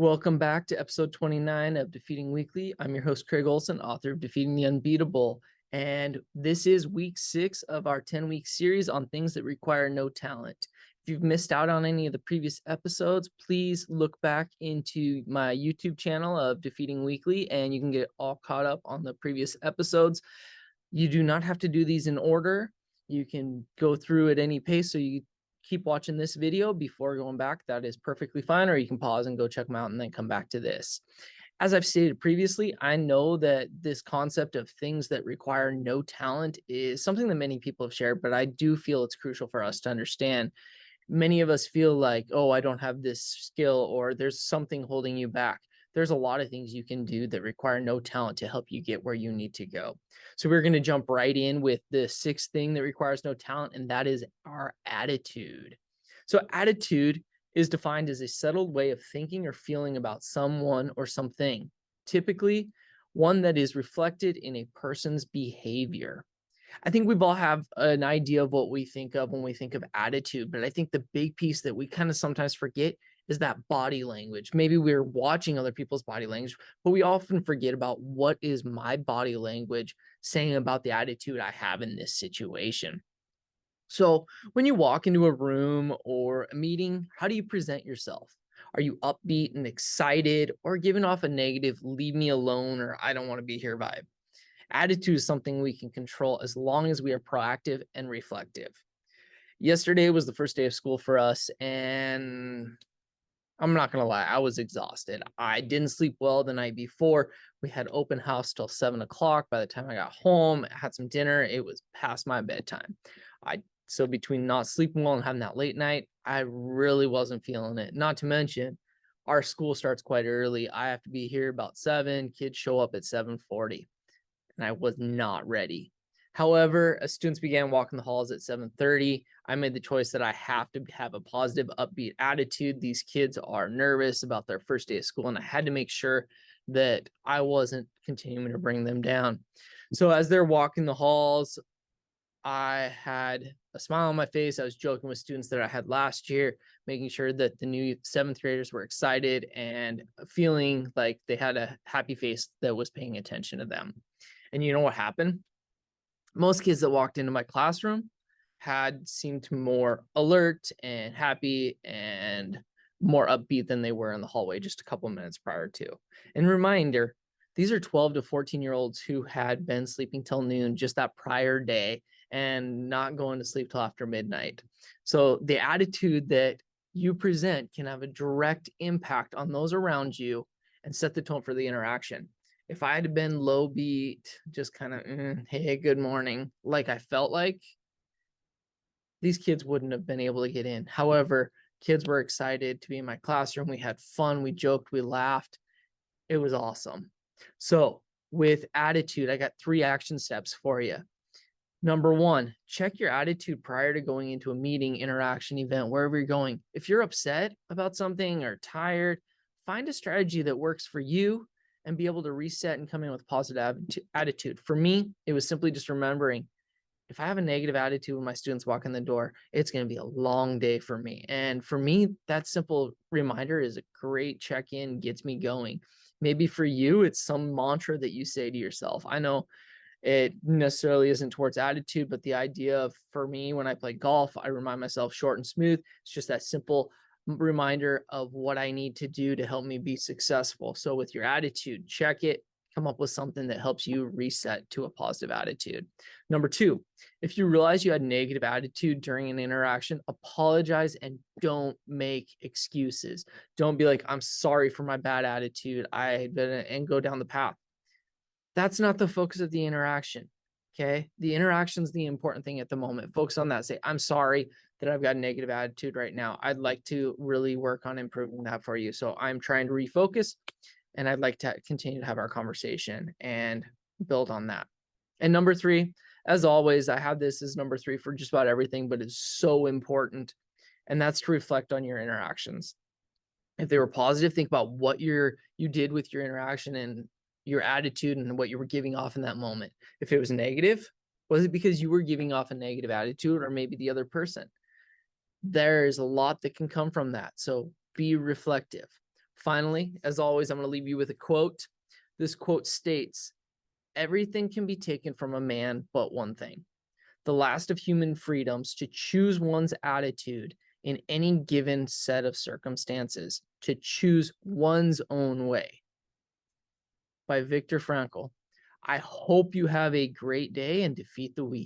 Welcome back to episode 29 of Defeating Weekly. I'm your host, Craig Olson, author of Defeating the Unbeatable. And this is week 6 of our 10-week series on things that require no talent. If you've missed out on any of the previous episodes, please look back into my YouTube channel of Defeating Weekly and you can get all caught up on the previous episodes. You do not have to do these in order. You can go through at any pace, so you keep watching this video before going back. That is perfectly fine, or you can pause and go check them out and then come back to this. As I've stated previously, I know that this concept of things that require no talent is something that many people have shared, but I do feel it's crucial for us to understand. Many of us feel like, oh, I don't have this skill, or there's something holding you back. There's a lot of things you can do that require no talent to help you get where you need to go. So we're going to jump right in with the sixth thing that requires no talent, and that is our attitude. So attitude is defined as a settled way of thinking or feeling about someone or something, typically one that is reflected in a person's behavior. I think we've all have an idea of what we think of when we think of attitude, but I think the big piece that we kind of sometimes forget is that body language. Maybe we're watching other people's body language, but we often forget about what is my body language saying about the attitude I have in this situation. So when you walk into a room or a meeting, how do you present yourself? Are you upbeat and excited, or giving off a negative, leave me alone, or I don't want to be here vibe? Attitude is something we can control as long as we are proactive and reflective. Yesterday was the first day of school for us, and I'm not going to lie, I was exhausted. I didn't sleep well the night before. We had open house till 7 o'clock. By the time I got home, I had some dinner. It was past my bedtime. So between not sleeping well and having that late night, I really wasn't feeling it. Not to mention, our school starts quite early. I have to be here about 7. Kids show up at 7:40. And I was not ready. However, as students began walking the halls at 7:30, I made the choice that I have to have a positive, upbeat attitude. These kids are nervous about their first day of school, and I had to make sure that I wasn't continuing to bring them down. So as they're walking the halls, I had a smile on my face. I was joking with students that I had last year, making sure that the new 7th graders were excited and feeling like they had a happy face that was paying attention to them. And you know what happened? Most kids that walked into my classroom had seemed more alert and happy and more upbeat than they were in the hallway just a couple minutes prior to. And reminder, these are 12 to 14-year-olds who had been sleeping till noon just that prior day and not going to sleep till after midnight. So the attitude that you present can have a direct impact on those around you and set the tone for the interaction. If I had been low beat, just kind of, hey, good morning, like I felt like, these kids wouldn't have been able to get in. However, kids were excited to be in my classroom. We had fun. We joked. We laughed. It was awesome. So with attitude, I got 3 action steps for you. Number 1, check your attitude prior to going into a meeting, interaction, event, wherever you're going. If you're upset about something or tired, find a strategy that works for you and be able to reset and come in with positive attitude. For me, it was simply just remembering, if I have a negative attitude when my students walk in the door, it's going to be a long day for me. And for me, that simple reminder is a great check-in, gets me going. Maybe for you, it's some mantra that you say to yourself. I know it necessarily isn't towards attitude, but the idea of, for me, when I play golf, I remind myself short and smooth. It's just that simple reminder of what I need to do to help me be successful. So with your attitude, check it, come up with something that helps you reset to a positive attitude. Number 2, if you realize you had negative attitude during an interaction, apologize and don't make excuses. Don't be like, I'm sorry for my bad attitude, and go down the path. That's not the focus of the interaction. Okay. The interaction is the important thing at the moment. Focus on that. Say, I'm sorry that I've got a negative attitude right now. I'd like to really work on improving that for you. So I'm trying to refocus, and I'd like to continue to have our conversation and build on that. And number 3, as always, I have this as number 3 for just about everything, but it's so important. And that's to reflect on your interactions. If they were positive, think about what you did with your interaction and your attitude and what you were giving off in that moment. If it was negative, was it because you were giving off a negative attitude, or maybe the other person? There's a lot that can come from that. So be reflective. Finally, as always, I'm going to leave you with a quote. This quote states, "Everything can be taken from a man but one thing, the last of human freedoms to choose one's attitude in any given set of circumstances, to choose one's own way," by Viktor Frankl. I hope you have a great day and defeat the weak.